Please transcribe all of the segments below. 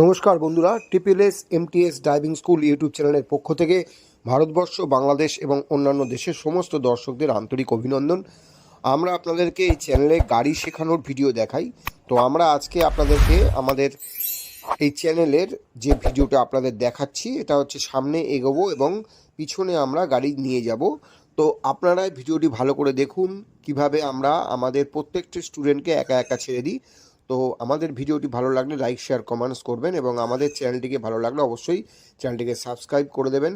নমস্কার বন্ধুরা, triple MTS driving school YouTube চ্যানেলের পক্ষ থেকে ভারতবর্ষ, বাংলাদেশ এবং অন্যান্য দেশের সমস্ত দর্শকদের আন্তরিক অভিনন্দন। আমরা আপনাদেরকে এই চ্যানেলে গাড়ি শেখানোর ভিডিও দেখাই। তো আমরা আজকে আপনাদেরকে আমাদের এই চ্যানেলের যে ভিডিওটা আপনাদের দেখাচ্ছি, এটা হচ্ছে সামনে এগোবো এবং পিছনে আমরা গাড়ি নিয়ে যাব। তো আপনারা ভিডিওটি ভালো করে দেখুন কিভাবে আমরা আমাদের প্রত্যেকটি স্টুডেন্টকে একা একা ছেড়ে দিই। তো আমাদের ভিডিওটি ভালো লাগলে লাইক, শেয়ার, কমেন্টস করবেন এবং আমাদের চ্যানেলটিকে ভালো লাগলে অবশ্যই চ্যানেলটিকে সাবস্ক্রাইব করে দেবেন।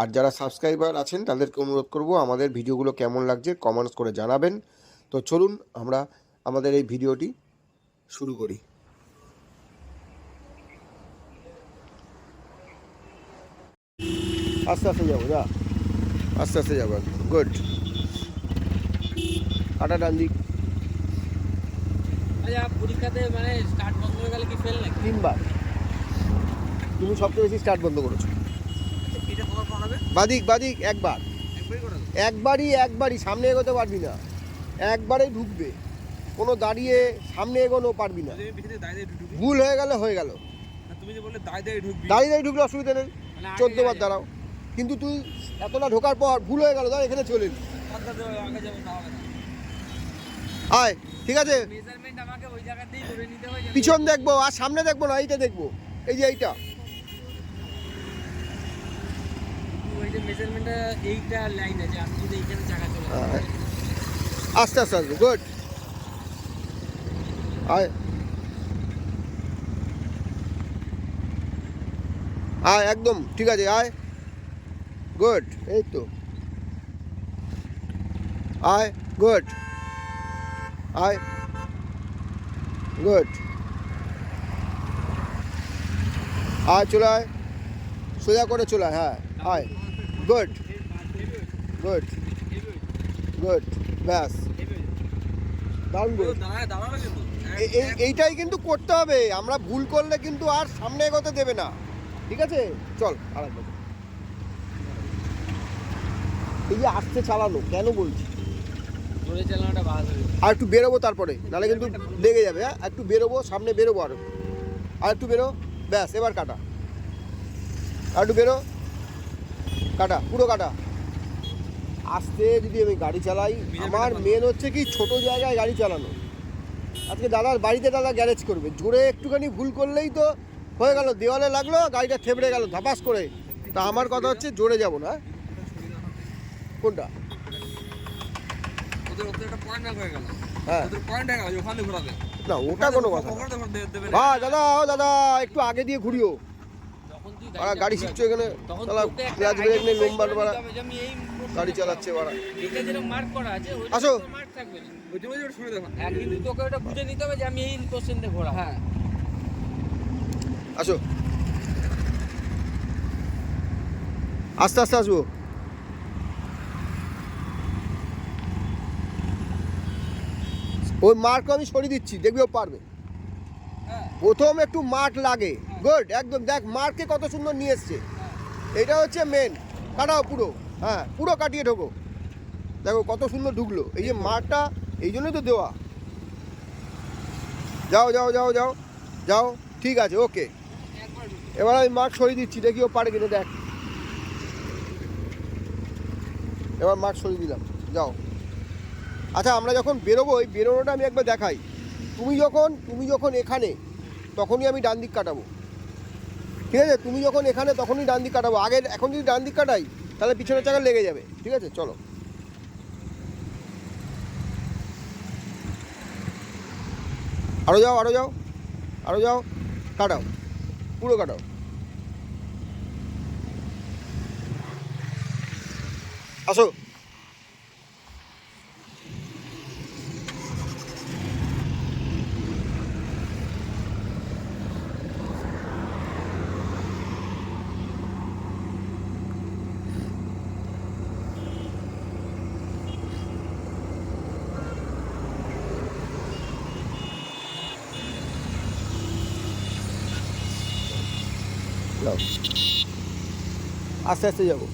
আর যারা সাবস্ক্রাইবার আছেন তাদেরকে অনুরোধ করব আমাদের ভিডিওগুলো কেমন লাগছে কমেন্টস করে জানাবেন। তো চলুন আমরা আমাদের এই ভিডিওটি শুরু করি। আস্তে আস্তে যাবো, যা আস্তে আস্তে যাবো। গুড। কাটা ডান দিক। আচ্ছা, পরীক্ষাতে মানে স্টার্ট বন্ধ হয়ে গেলে কি ফেল নাকি? 3বার। তুমি সবচেয়ে বেশি স্টার্ট বন্ধ করেছো। এটা কবার পড়াবে? বাদিক বাদিক একবার, একবারই করে দাও। একবারই সামনে এগোতে পারবি না, একবারেই ঢুকবে। কোনো দাঁড়িয়ে সামনে এগোনো পারবি না। তুমি ভিতরে দাঁড়িয়ে ঢুকবি। ভুল হয়ে গেলে হয়ে গেল। না, তুমি যে বললে দাঁড়িয়ে ঢুকবি। দাঁড়িয়ে ঢুকলে অসুবিধা নেই, মানে 14 বার দাঁড়াও। কিন্তু তুই এতটা ঢোকার পর ভুল হয়ে গেল, দাঁড়া এখানে চলে এলি। আগে যাবো না হবে না। আয়, ঠিক আছে। মেজারমেন্ট আমাকে ওই জায়গাতেই করে নিতে হবে। পিছন দেখবো আর সামনে দেখবো না, এইটা দেখবো। এই যে এইটা, ওই যে মেজারমেন্টটা এইটা লাইন আছে, আমি যদি এইখানে জায়গা চলে যাই। আস্তে আস্তে আসবো। গুড। আয় আয়, একদম ঠিক আছে। আয়, গুড। এই তো, আয়, গুড। আয়, গুড। আয়, চলে আয়, সোজা করে চলে আয়। হ্যাঁ, আয়, গুড গুড গুড। ব্যাস, দারুণ গুড। দাঁড়াবে কিন্তু এইটাই কিন্তু করতে হবে। আমরা ভুল করলে কিন্তু আর সামনে এগোতে দেবে না, ঠিক আছে? চল আরেকবার। এই যে আসতে চালানো কেন বলছি, জোরে চালানোটা ভালো হবে। আর একটু বেরোবো তারপরে, নাহলে কিন্তু লেগে যাবে। হ্যাঁ, একটু বেরোবো, সামনে বেরোবো আরো, আর একটু বেরো। ব্যাস, এবার কাটা। আর একটু বেরো, কাটা, পুরো কাটা। আস্তে যদি আমি গাড়ি চালাই, আমার মেন হচ্ছে কি ছোট জায়গায় গাড়ি চালানো। আজকে দাদার বাড়িতে দাদা গ্যারেজ করবে, জোরে একটুখানি ভুল করলেই তো হয়ে গেল, দেওয়ালে লাগলো, গাড়িটা থেবড়ে গেল ধাপাস করে। তা আমার কথা হচ্ছে জোরে যাবো না। কোনটা? ওদের একটা পয়েন্ট হয়ে গেল। হ্যাঁ, ওদের পয়েন্ট হয়ে গেল, ওখানে ঘোরাবে না ওটা কোনো কথা না। ওখানে দেবে না। হ্যাঁ দাদা, ও দাদা একটু আগে দিয়ে ঘুরিও। যখন তুই গাড়ি শিখছো এখানে, তখন তাহলে তোকে একটা ক্লাচ ব্রেক নেই, identify নম্বর করে বাড়া, নিতে হবে যে আমি এই গাড়ি চালাচ্ছে বাড়া। এটা যেরকম মার্ক করা আছে আসো। ওইটা মার্ক থাকবে না। ওইটা ওইটা শুনে দেখো। হ্যাঁ, কিন্তু তোকে ওটা বুঝে নিতে হবে যে আমি এই কোশ্চেনতে ঘোরা। হ্যাঁ, আসো, আস্তে আস্তে আসবো। ওই মার্ক আমি সরিয়ে দিচ্ছি, দেখবি ও পারবে। হ্যাঁ, প্রথম একটু মার্ক লাগে। গুড, একদম। দেখ মার্কে কত সুন্দর নিয়ে এসছে। এটা হচ্ছে মেন। কাটাও পুরো, হ্যাঁ পুরো কাটিয়ে ঢোকো। দেখো কত সুন্দর ঢুকলো। এই যে মার্কটা, এই জন্যই তো দেওয়া। যাও যাও যাও যাও যাও, ঠিক আছে, ওকে। একবার ঢুকে। এবার আমি মার্ক সরিয়ে দিচ্ছি, দেখি ও পারে কিনা। দেখ, এবার মার্ক সরিয়ে দিলাম, যাও। আচ্ছা, আমরা যখন বেরোবো, এই বেরোনোটা আমি একবার দেখাই। তুমি যখন এখানে, তখনই আমি ডান দিক কাটাবো, ঠিক আছে? তুমি যখন এখানে তখনই ডান দিক কাটাবো। আগে এখন যদি ডান দিক কাটাই তাহলে পিছনের চাকা লেগে যাবে, ঠিক আছে? চলো, আরও যাও আরও যাও আরও যাও, কাটাও, পুরো কাটাও। আসো, যাও, আস্তে আস্তে যাবো।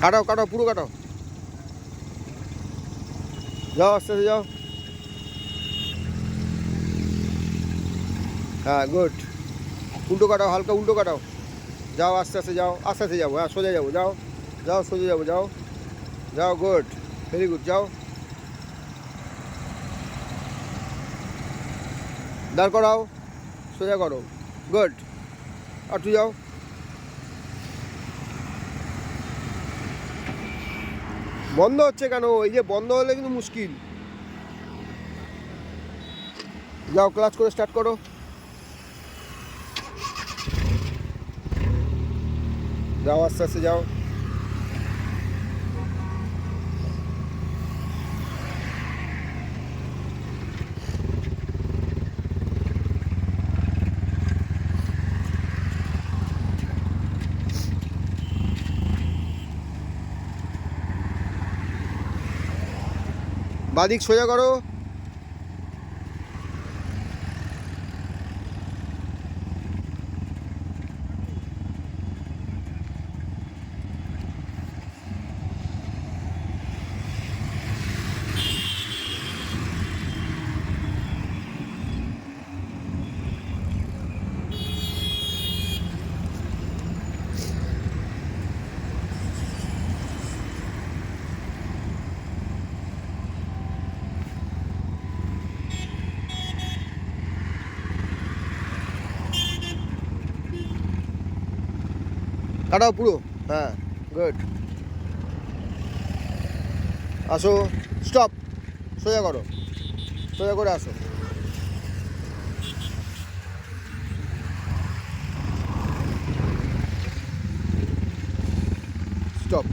কাটাও কাটাও, পুরো কাটাও, যাও আস্তে আস্তে যাও। হ্যাঁ গুড। উল্টো কাটাও, হালকা উল্টো কাটাও, যাও আস্তে আস্তে যাও, আস্তে আস্তে যাবো, হ্যাঁ সোজা যাবো, যাও যাও সোজা যাবো, যাও যাও, গুড, ভেরি গুড, যাও। দাঁড় করাও, সোজা করো, গুড। আর তুই যাও। বন্ধ হচ্ছে কেন? এই যে বন্ধ হলে কিন্তু মুশকিল। যাও ক্লাচ করে স্টার্ট করো। যাও আস্তে আস্তে যাও। বাদিক সোজা করো। কাটাও পুরো, হ্যাঁ গুড। আসো, স্টপ, সোজা করো, সোজা করে আসো, স্টপ।